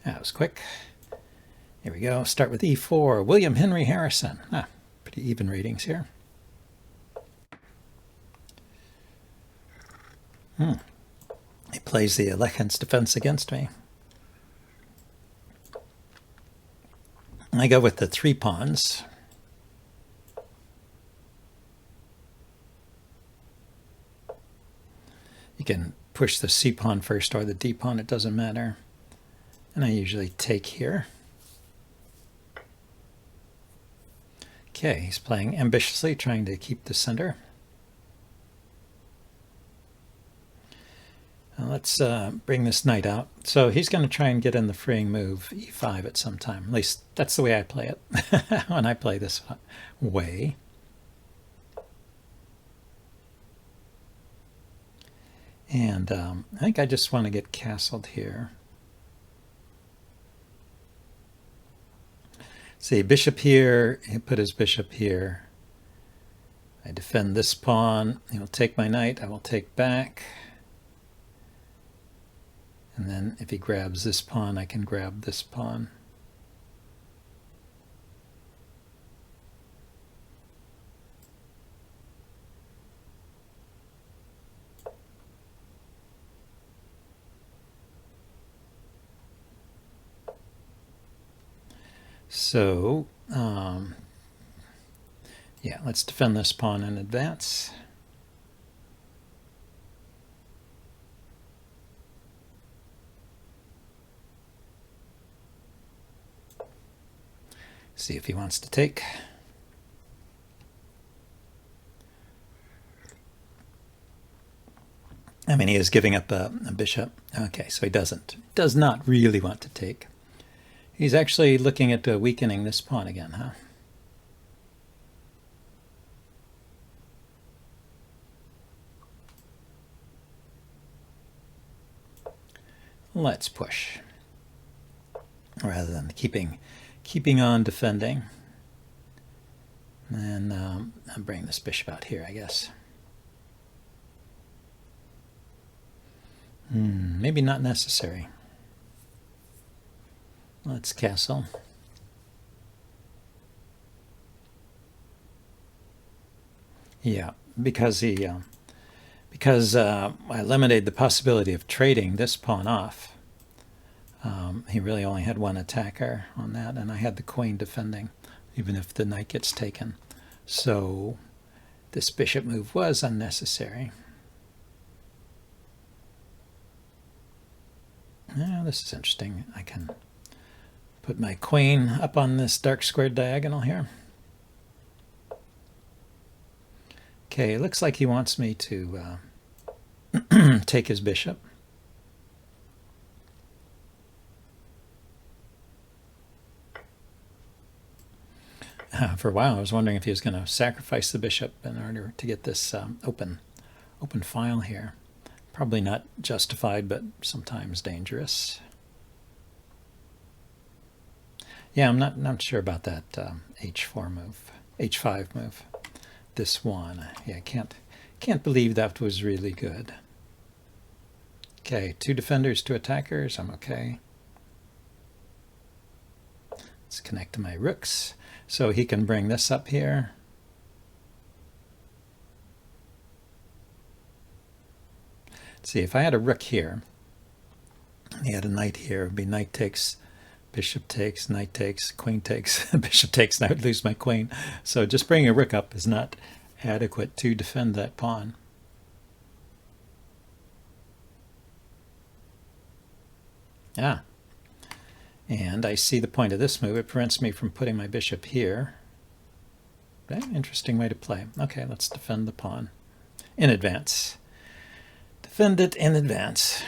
That was quick. Here we go. Start with e4. William Henry Harrison. Pretty even readings here. He plays the Alekhine defense against me. I go with the 3 pawns. You can push the C pawn first or the D pawn, it doesn't matter. And I usually take here. Okay, he's playing ambitiously, trying to keep the center. Now let's bring this knight out. So he's going to try and get in the freeing move e5 at some time. At least that's the way I play it when I play this way. And I think I just want to get castled here. See, bishop here, he put his bishop here. I defend this pawn. He'll take my knight. I will take back. And then if he grabs this pawn, I can grab this pawn. So, yeah, let's defend this pawn in advance. See if he wants to take. I mean, he is giving up a bishop. Okay, so he does not really want to take. He's actually looking at weakening this pawn again, huh? Let's push, rather than keeping on defending. And I'll bring this bishop out here, I guess. Maybe not necessary. Let's castle. Yeah, because I eliminated the possibility of trading this pawn off. He really only had one attacker on that, and I had the queen defending, even if the knight gets taken. So this bishop move was unnecessary. Now this is interesting. I can put my queen up on this dark squared diagonal here. Okay, it looks like he wants me to take his bishop. For a while I was wondering if he was going to sacrifice the bishop in order to get this open file here. Probably not justified, but sometimes dangerous. Yeah, I'm not sure about that h4 move, h5 move. This one, yeah, can't believe that was really good. Okay, 2 defenders, 2 attackers. I'm okay. Let's connect to my rooks, so he can bring this up here. Let's see, if I had a rook here, he had a knight here, it would be knight takes, bishop takes, knight takes, queen takes, bishop takes, and I would lose my queen. So just bringing a rook up is not adequate to defend that pawn. And I see the point of this move. It prevents me from putting my bishop here. Okay, interesting way to play. Okay, let's defend the pawn in advance. Defend it in advance.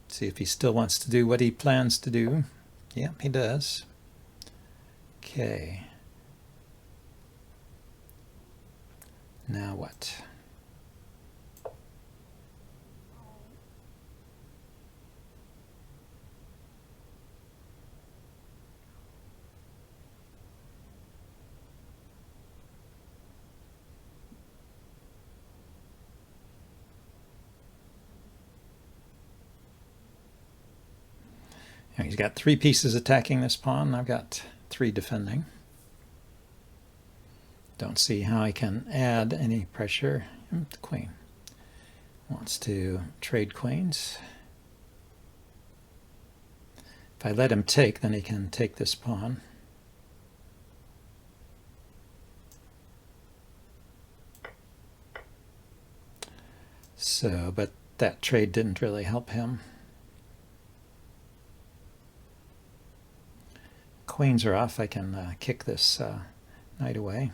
See if he still wants to do what he plans to do. Yeah, he does. Okay. Now what? He's got 3 pieces attacking this pawn. I've got 3 defending. Don't see how I can add any pressure. The queen wants to trade queens. If I let him take, then he can take this pawn. So, but that trade didn't really help him. Queens are off. I can kick this knight away.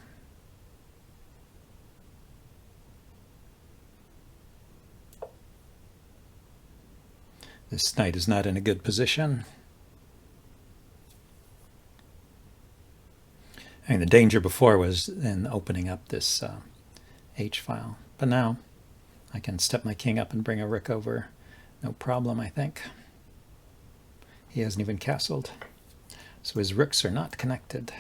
This knight is not in a good position. I mean, the danger before was in opening up this H-file. But now I can step my king up and bring a rook over. No problem, I think. He hasn't even castled. So his rooks are not connected.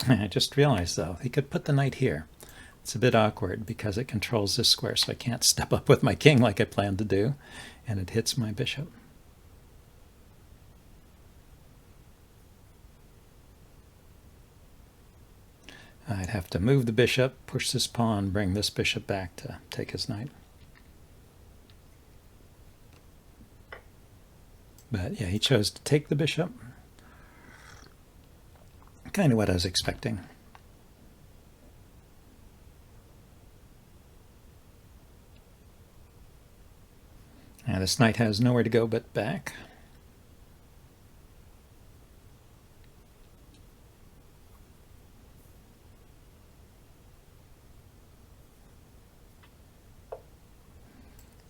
I just realized, though, he could put the knight here. It's a bit awkward because it controls this square, so I can't step up with my king like I planned to do, and it hits my bishop. I'd have to move the bishop, push this pawn, bring this bishop back to take his knight. But yeah, he chose to take the bishop. Kind of what I was expecting. Now this knight has nowhere to go but back.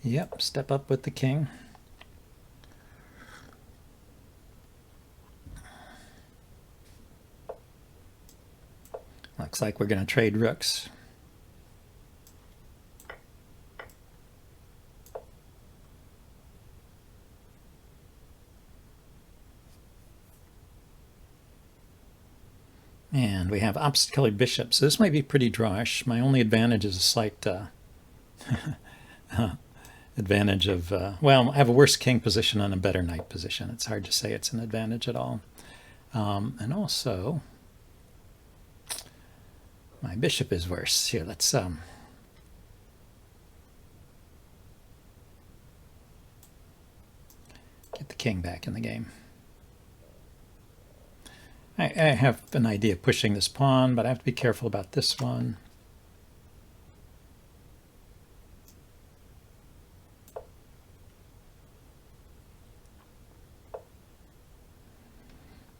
Yep, step up with the king. Looks like we're going to trade rooks. And we have opposite colored bishops. So this might be pretty drawish. My only advantage is a slight advantage of, well, I have a worse king position and a better knight position. It's hard to say it's an advantage at all. And also, my bishop is worse. Here, let's get the king back in the game. I have an idea of pushing this pawn, but I have to be careful about this one.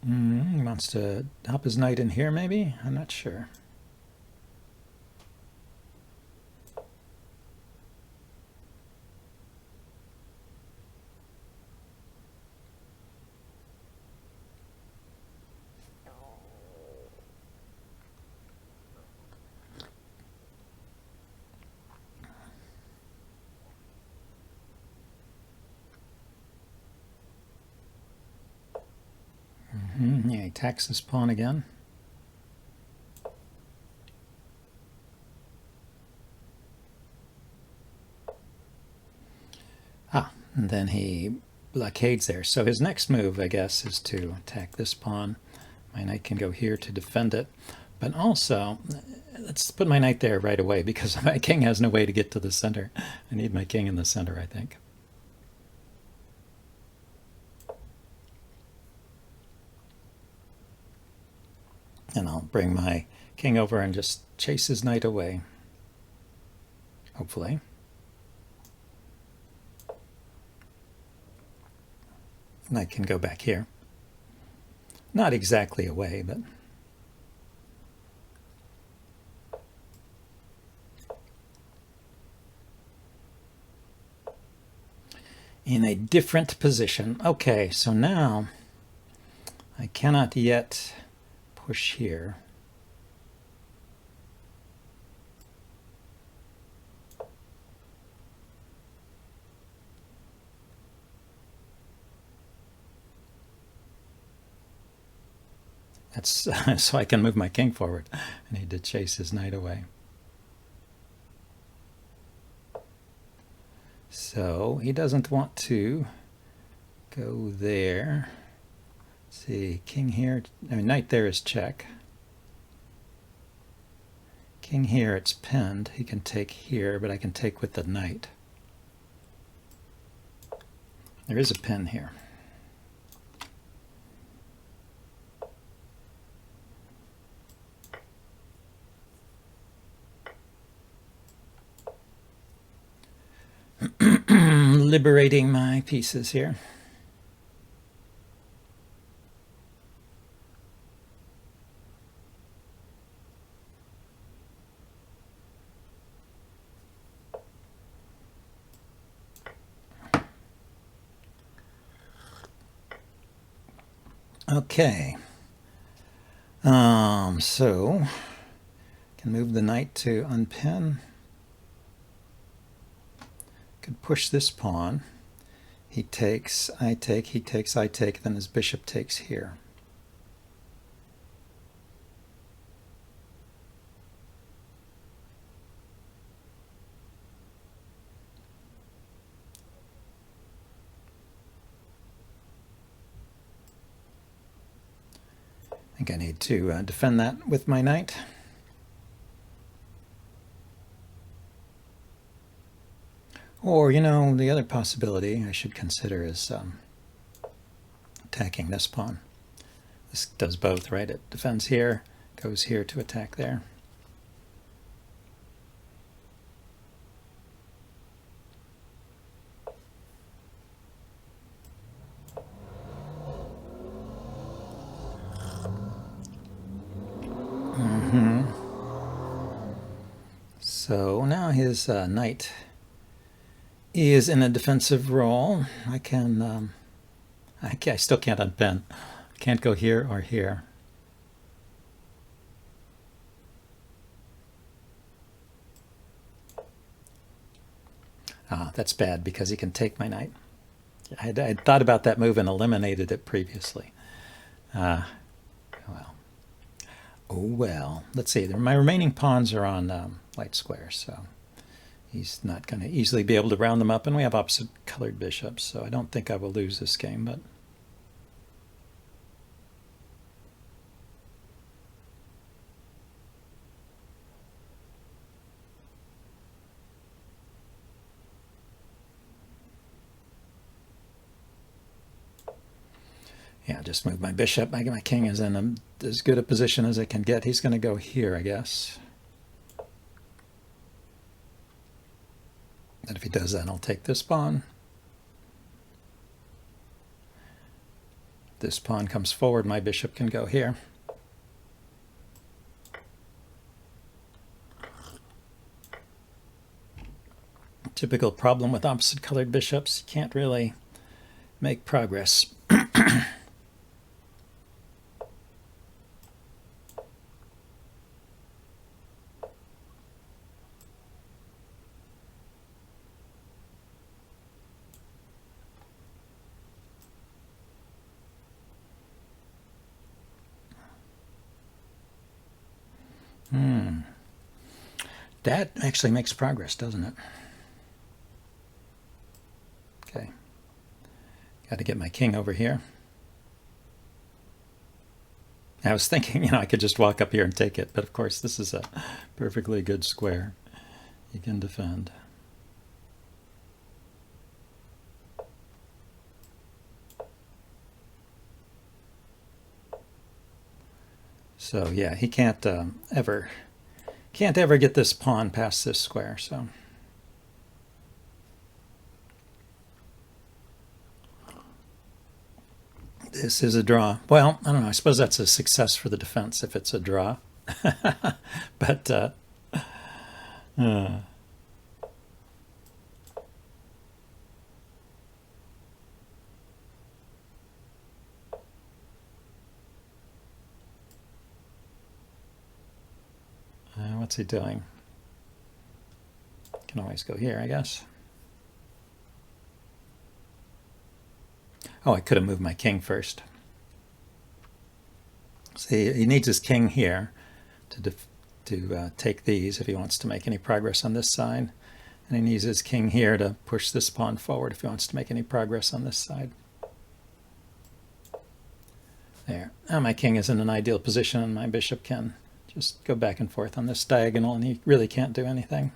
He wants to hop his knight in here, maybe? I'm not sure. Yeah, he attacks this pawn again. And then he blockades there. So his next move, I guess, is to attack this pawn. My knight can go here to defend it. But also, let's put my knight there right away because my king has no way to get to the center. I need my king in the center, I think. And I'll bring my king over and just chase his knight away, hopefully. Knight can go back here. Not exactly away, but... in a different position. Okay, so now I cannot yet push here. That's so I can move my king forward. I need to chase his knight away. So he doesn't want to go there. Let's see, king here, I mean, knight there is check. King here, it's pinned. He can take here, but I can take with the knight. There is a pin here. Liberating my pieces here. Okay. So can move the knight to unpin. Could push this pawn. He takes, I take, he takes, I take, then his bishop takes here. I think I need to defend that with my knight. Or, you know, the other possibility I should consider is attacking this pawn. This does both, right? It defends here, goes here to attack there. So now his knight is in a defensive role. I still can't unpin. I can't go here or here. That's bad because he can take my knight. I thought about that move and eliminated it previously. Well. Oh well. Let's see. My remaining pawns are on light squares, so he's not going to easily be able to round them up, and we have opposite colored bishops, so I don't think I will lose this game, but yeah, just move my bishop. My king is in as good a position as I can get. He's going to go here, I guess. And if he does that, I'll take this pawn. This pawn comes forward, my bishop can go here. Typical problem with opposite colored bishops. You can't really make progress. That actually makes progress, doesn't it? Okay. Got to get my king over here. I was thinking, I could just walk up here and take it, but of course this is a perfectly good square. You can defend. So yeah, he can't ever get this pawn past this square, so. This is a draw. Well, I don't know. I suppose that's a success for the defense if it's a draw. But what's he doing? Can always go here, I guess. Oh, I could have moved my king first. See, he needs his king here to take these if he wants to make any progress on this side. And he needs his king here to push this pawn forward if he wants to make any progress on this side. There. Now my king is in an ideal position, and my bishop can just go back and forth on this diagonal, and he really can't do anything.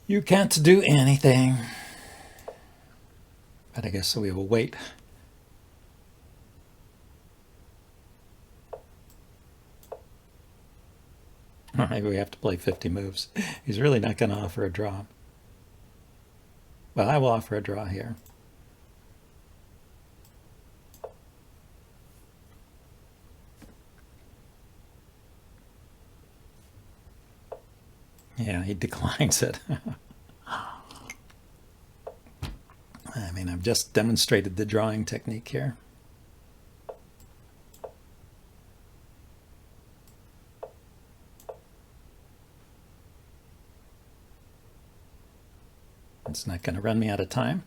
You can't do anything. But I guess we will wait. Maybe we have to play 50 moves. He's really not going to offer a draw. Well, I will offer a draw here. Yeah, he declines it. I mean, I've just demonstrated the drawing technique here. It's not going to run me out of time.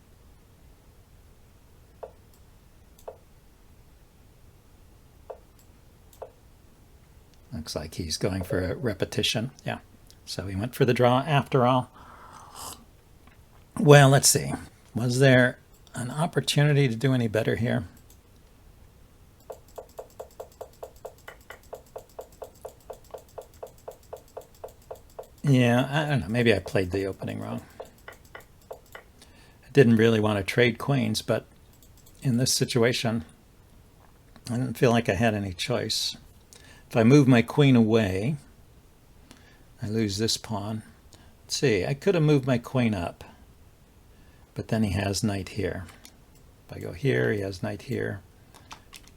Looks like he's going for a repetition. Yeah. So he went for the draw after all. Well, let's see. Was there an opportunity to do any better here? Yeah, I don't know. Maybe I played the opening wrong. I didn't really want to trade queens, but in this situation, I didn't feel like I had any choice. If I move my queen away, I lose this pawn. Let's see, I could have moved my queen up, but then he has knight here. If I go here, he has knight here.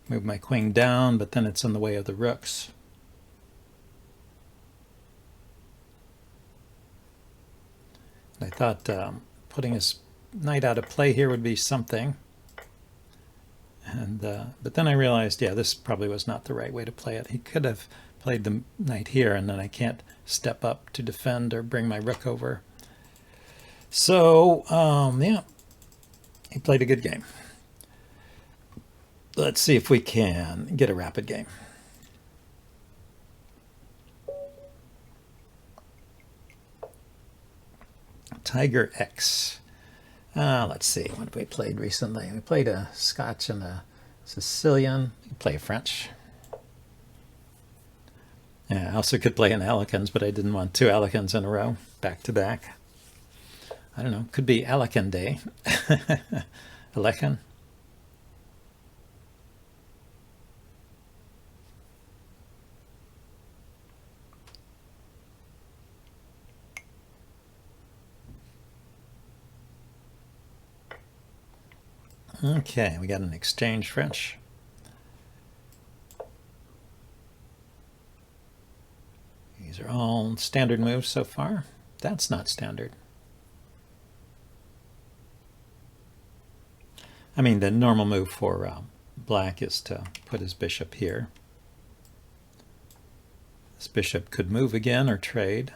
Move my queen down, but then it's in the way of the rooks. I thought putting his knight out of play here would be something. And but then I realized, yeah, this probably was not the right way to play it. He could have played the knight here, and then I can't step up to defend or bring my rook over. So, yeah, he played a good game. Let's see if we can get a rapid game. Tiger X. Let's see, what have we played recently? We played a Scotch and a Sicilian. We play a French. Yeah, I also could play an Alekhines, but I didn't want two Alekhines in a row, back to back. I don't know, could be Alekhine Day. Alekhine. Okay, we got an exchange French. These are all standard moves so far. That's not standard. I mean, the normal move for black is to put his bishop here. This bishop could move again or trade.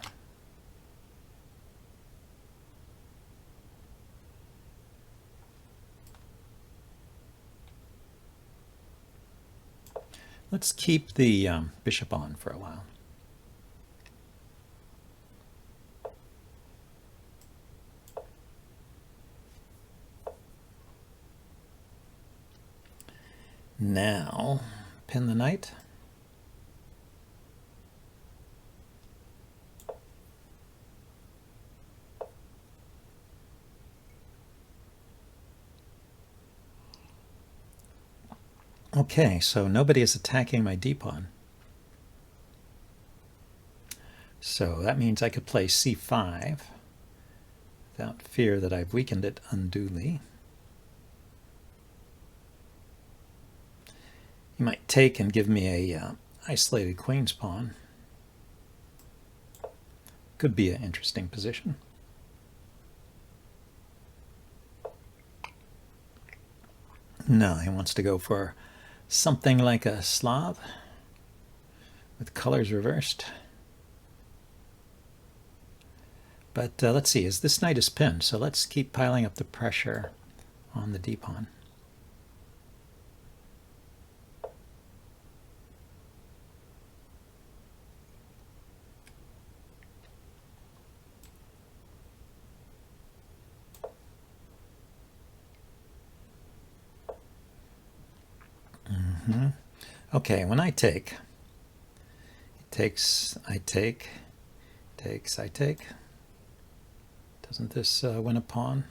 Let's keep the bishop on for a while. Now, pin the knight. Okay, so nobody is attacking my d-pawn. So that means I could play c5 without fear that I've weakened it unduly. You might take and give me a isolated queen's pawn. Could be an interesting position. No, he wants to go for something like a Slav. with colors reversed. But let's see, as this knight is pinned, so let's keep piling up the pressure on the d-pawn. Okay, when I take, he takes, I take, takes, I take. Doesn't this win a pawn?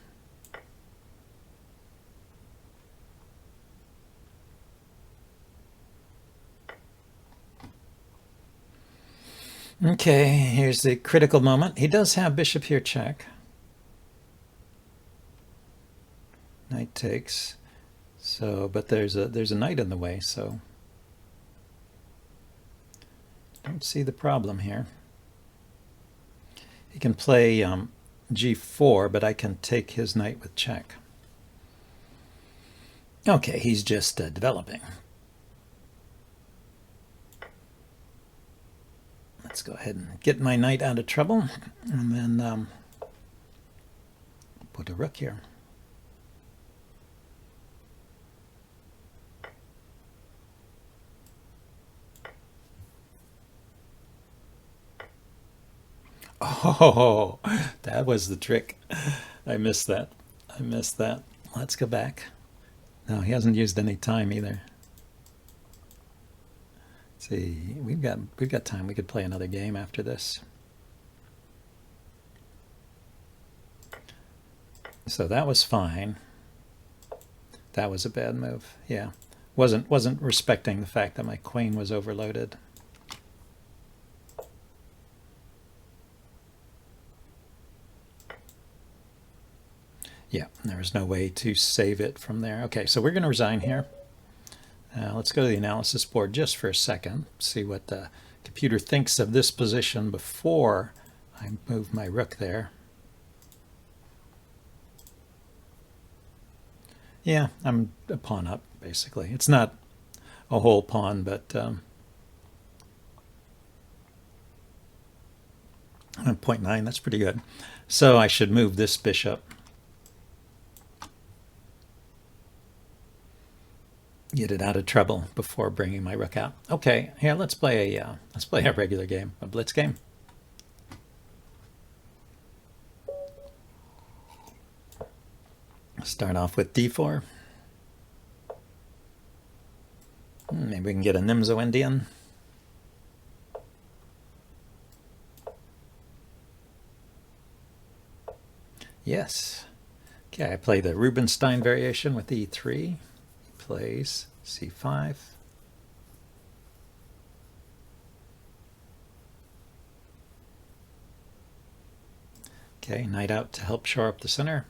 Okay, here's the critical moment. He does have bishop here check. Knight takes. So, but there's a knight in the way, so don't see the problem here. He can play g4, but I can take his knight with check. Okay, he's just developing. Let's go ahead and get my knight out of trouble, and then put a rook here. Oh, that was the trick. I missed that. I missed that. Let's go back. No, he hasn't used any time either. Let's see, we've got time. We could play another game after this. So that was fine. That was a bad move. Yeah, wasn't respecting the fact that my queen was overloaded. Yeah, there was no way to save it from there. Okay, so we're going to resign here. Let's go to the analysis board just for a second, see what the computer thinks of this position before I move my rook there. Yeah, I'm a pawn up, basically. It's not a whole pawn, but 0.9, that's pretty good. So I should move this bishop. Get it out of trouble before bringing my rook out. Okay, here let's play a regular game, a blitz game. Start off with d4. Maybe we can get a Nimzo-Indian. Yes. Okay, I play the Rubinstein variation with e3. Plays c5. Okay, knight out to help shore up the center.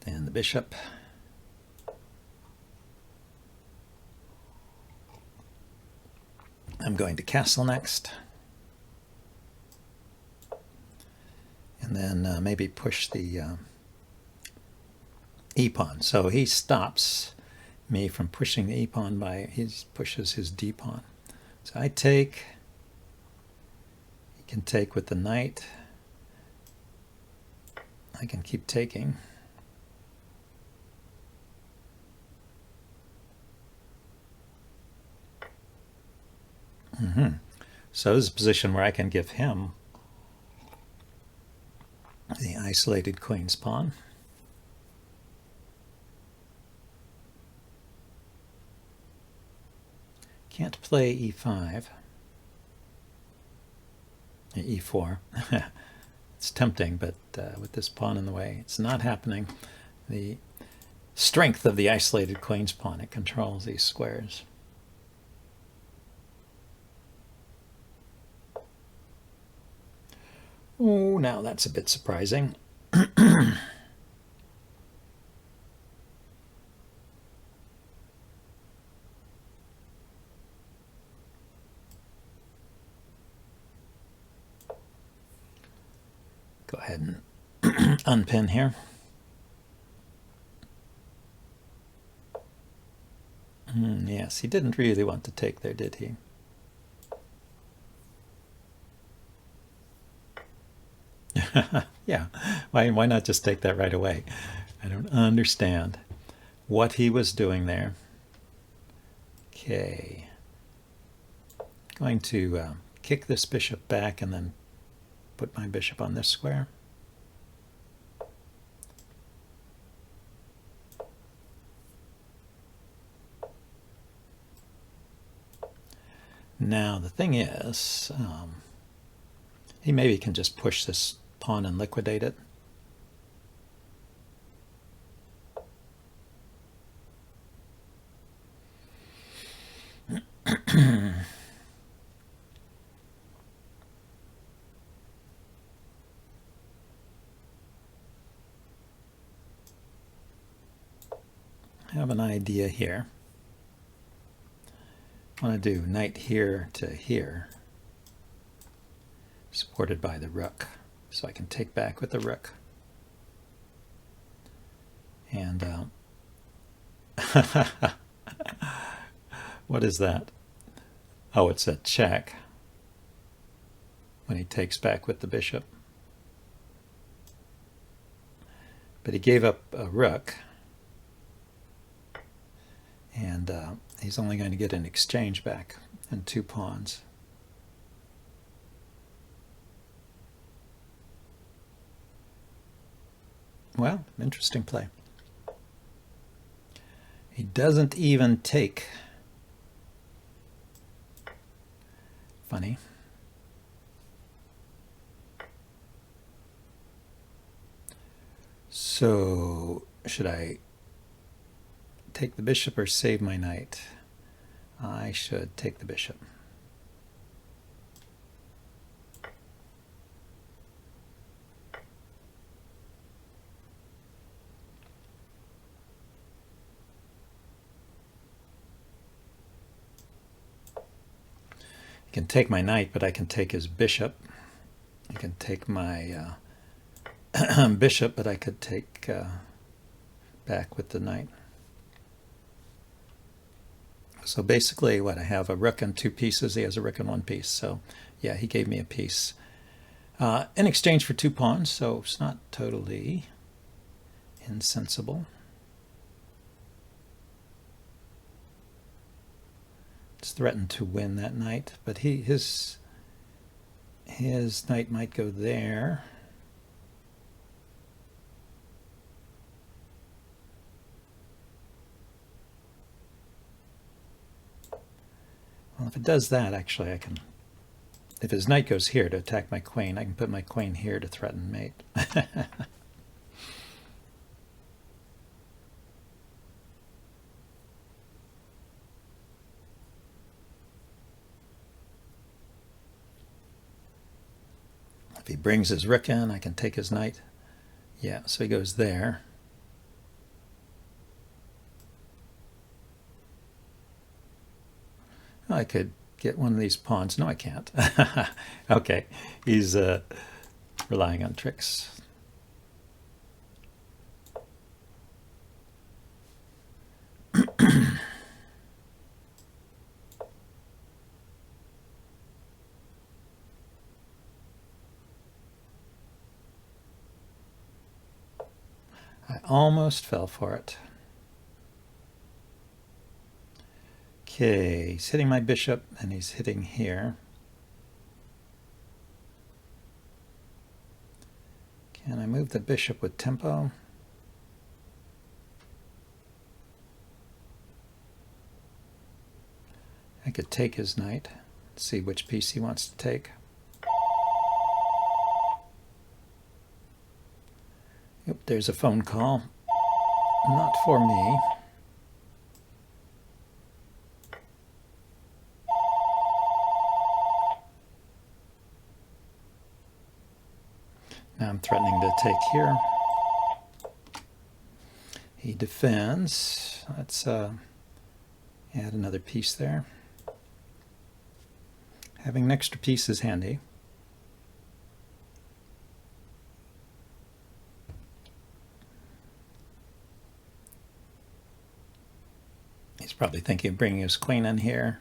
And the bishop. I'm going to castle next. And then maybe push the e-pawn. So he stops me from pushing the e-pawn by, he pushes his d-pawn. So I take, he can take with the knight. I can keep taking. So this is a position where I can give him the isolated queen's pawn. Can't play e5, e4. It's tempting, but with this pawn in the way, it's not happening. The strength of the isolated queen's pawn, it controls these squares. Oh, now that's a bit surprising. Go ahead and unpin here. Yes, he didn't really want to take there, did he? Yeah, why not just take that right away? I don't understand what he was doing there. Okay. Going to kick this bishop back and then put my bishop on this square. Now the thing is, he maybe can just push this pawn and liquidate it. I have an idea here. I want to do knight here to here, supported by the rook, so I can take back with the rook. And what is that? Oh, it's a check when he takes back with the bishop. But he gave up a rook, and he's only going to get an exchange back and 2 pawns. Well, interesting play. He doesn't even take. Funny. So, should I take the bishop or save my knight? I should take the bishop. I can take my knight, but I can take his bishop. I can take my bishop, but I could take back with the knight. So basically what I have, a rook and 2 pieces, he has a rook and 1 piece. So yeah, he gave me a piece in exchange for 2 pawns, so it's not totally insensible. It's threatened to win that knight, but his knight might go there. Well, if it does that, actually I can, if his knight goes here to attack my queen, I can put my queen here to threaten mate. If he brings his rook in, I can take his knight. Yeah, so he goes there. I could get one of these pawns. No, I can't. Okay, he's relying on tricks. I almost fell for it. Okay, he's hitting my bishop, and he's hitting here. Can I move the bishop with tempo? I could take his knight, see which piece he wants to take. Yep, there's a phone call. Not for me. Now I'm threatening to take here. He defends. Let's add another piece there. Having an extra piece is handy. He's probably thinking of bringing his queen in here.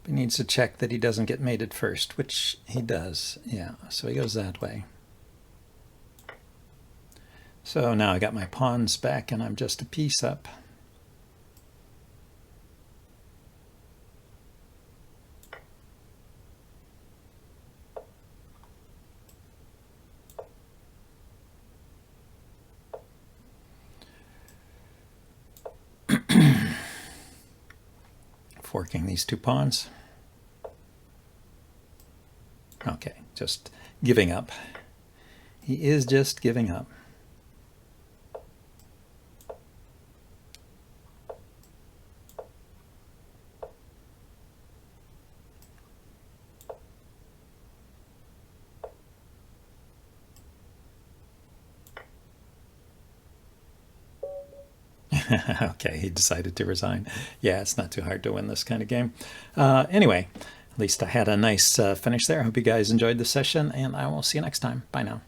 But he needs to check that he doesn't get mated first, which he does. Yeah, so he goes that way. So now I got my pawns back and I'm just a piece up. Forking these two pawns. Okay, just giving up. He is just giving up. Okay, he decided to resign. Yeah, it's not too hard to win this kind of game. Anyway, at least I had a nice finish there. I hope you guys enjoyed the session, and I will see you next time. Bye now.